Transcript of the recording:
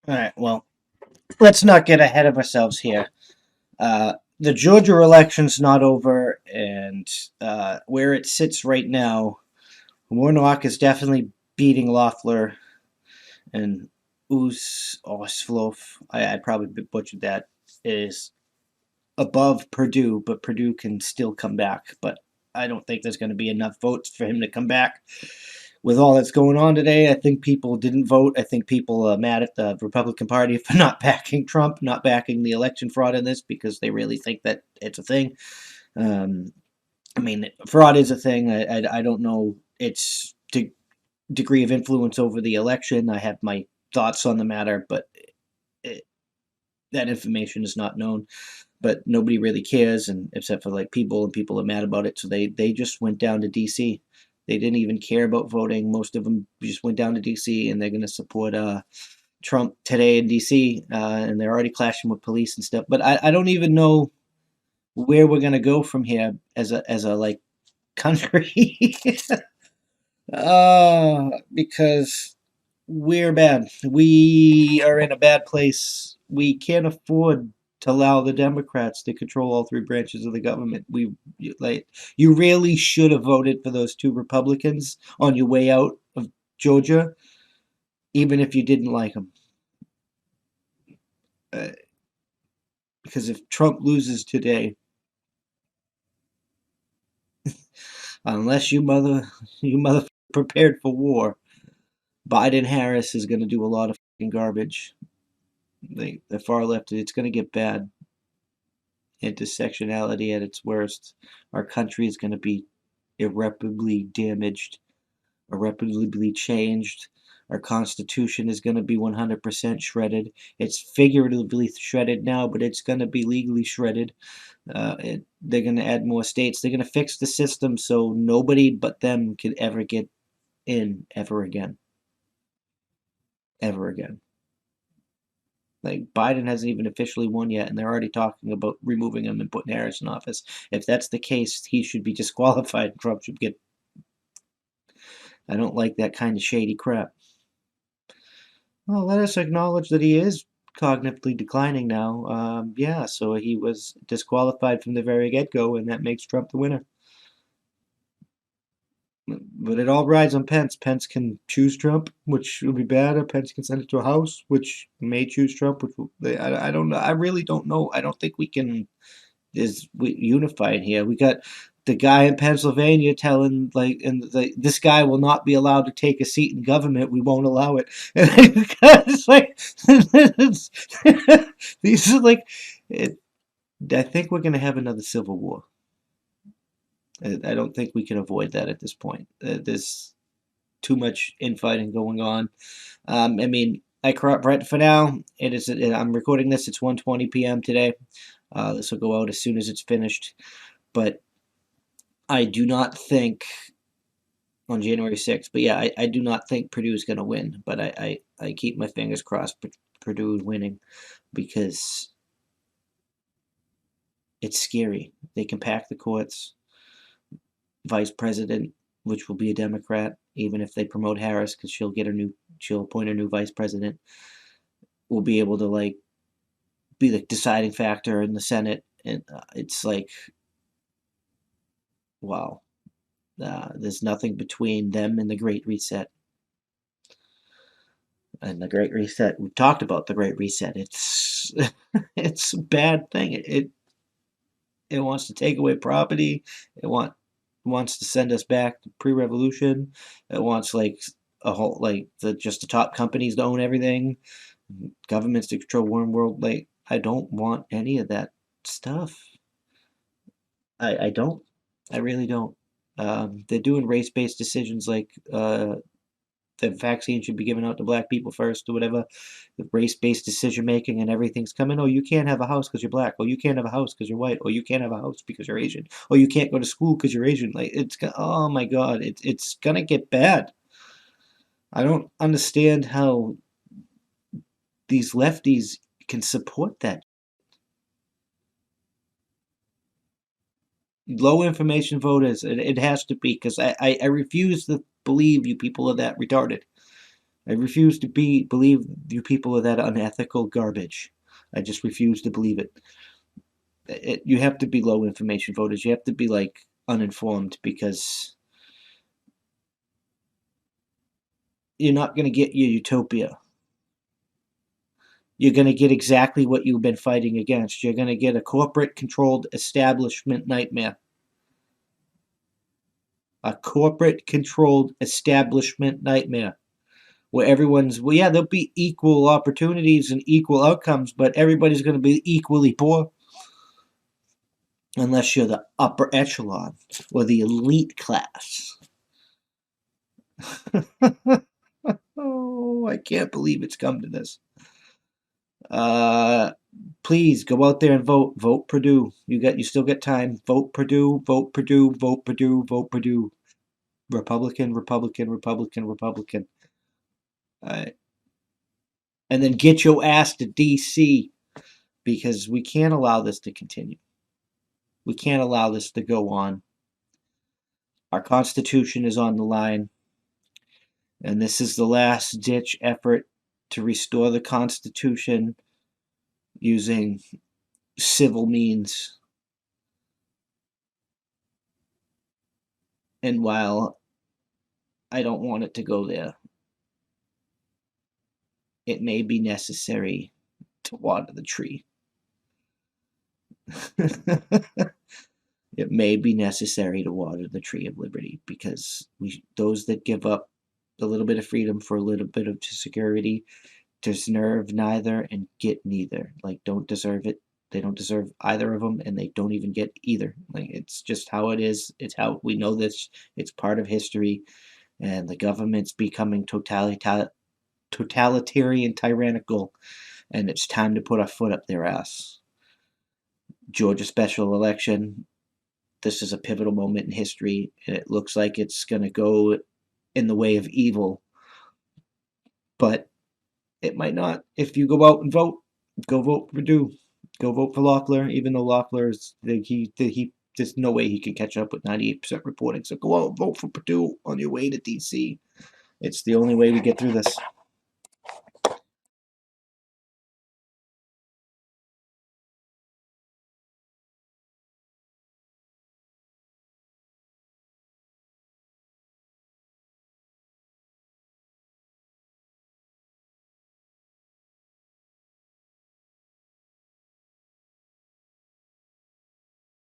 All right, well, let's not get ahead of ourselves here. The Georgia election's not over, and where it sits right now, Warnock is definitely beating Loeffler, and Oslof, I probably butchered that, is above Purdue, but Purdue can still come back. But I don't think there's going to be enough votes for him to come back. With all that's going on today, I think people didn't vote. I think people are mad at the Republican Party for not backing Trump, not backing the election fraud in this because they really think that it's a thing. Um, I mean, fraud is a thing. I don't know its degree of influence over the election. I have my thoughts on the matter, but it, that information is not known. But nobody really cares, and except for like people, and people are mad about it. So they just went down to D.C. They didn't even care about voting. Most of them just went down to D.C. and they're going to support Trump today in D.C. And they're already clashing with police and stuff. But I don't even know where we're going to go from here as a like country. Because we're bad. We are in a bad place. We can't afford to allow the Democrats to control all three branches of the government. You really should have voted for those two Republicans on your way out of Georgia, even if you didn't like them. Uh, because if Trump loses today, unless you mother prepared for war, Biden Harris is going to do a lot of garbage. The far left, it's going to get bad. Intersectionality at its worst. Our country is going to be irreparably damaged, irreparably changed. Our Constitution is going to be 100% shredded. It's figuratively shredded now, but it's going to be legally shredded. They're going to add more states. They're going to fix the system so nobody but them can ever get in ever again. Ever again. Like Biden hasn't even officially won yet, and they're already talking about removing him and putting Harris in office. If that's the case, he should be disqualified. Trump should get. I don't like that kind of shady crap. Well, let us acknowledge that he is cognitively declining now. Yeah, so he was disqualified from the very get-go, and that makes Trump the winner. But it all rides on Pence. Pence can choose Trump, which would be bad, or Pence can send it to a House, which may choose Trump. I don't know. I really don't know. I don't think we can is unified here. We got the guy in Pennsylvania telling this guy will not be allowed to take a seat in government. We won't allow it. And it's like these are like it, I think we're going to have another civil war. I don't think we can avoid that at this point. There's too much infighting going on. I mean, right for now. It is. I'm recording this. It's 1:20 p.m. today. This will go out as soon as it's finished. But I do not think on January 6th. But yeah, I do not think Purdue is going to win. But I keep my fingers crossed Purdue is winning because it's scary. They can pack the courts. Vice president, which will be a Democrat, even if they promote Harris, because she'll appoint a new vice president, will be able to like be the deciding factor in the Senate. And it's like, wow. There's nothing between them and the Great Reset. And the Great Reset, we've talked about the Great Reset. It's it's a bad thing. It wants to take away property. It wants to send us back to pre-revolution. It wants like a whole like the top companies to own everything, governments to control one world. Like I don't want any of that stuff. I don't. I really don't. They're doing race-based decisions like the vaccine should be given out to black people first or whatever. The race-based decision making and everything's coming. Oh, you can't have a house because you're black. Oh, you can't have a house because you're white. Oh, you can't have a house because you're Asian. Oh, you can't go to school because you're Asian. Like oh my God, it's gonna get bad. I don't understand how these lefties can support that. Low information voters. It has to be because I refuse to believe you people are that retarded. I refuse to believe you people are that unethical garbage. I just refuse to believe it. You have to be low information voters. You have to be like uninformed because you're not going to get your utopia. You're going to get exactly what you've been fighting against. You're going to get a corporate controlled establishment nightmare. A corporate controlled establishment nightmare where everyone's, well, yeah, there'll be equal opportunities and equal outcomes, but everybody's going to be equally poor unless you're the upper echelon or the elite class. Oh, I can't believe it's come to this. Please go out there and vote. Vote Purdue. You still get time. Vote Purdue. Vote Purdue. Vote Purdue. Vote Purdue. Republican. Republican. Republican. Republican. And then get your ass to D.C. because we can't allow this to continue. We can't allow this to go on. Our Constitution is on the line, and this is the last ditch effort to restore the Constitution using civil means. And while I don't want it to go there, it may be necessary to water the tree. It may be necessary to water the tree of liberty because those that give up a little bit of freedom for a little bit of security deserve neither and get neither. Like, don't deserve it. They don't deserve either of them, and they don't even get either. Like, it's just how it is. It's how we know this. It's part of history, and the government's becoming totalitarian, tyrannical, and it's time to put our foot up their ass. Georgia special election. This is a pivotal moment in history, and it looks like it's going to go in the way of evil. But it might not. If you go out and vote, go vote for Purdue. Go vote for Loeffler, even though Loeffler is there's no way he can catch up with 98% reporting. So go out and vote for Purdue on your way to DC. It's the only way we get through this.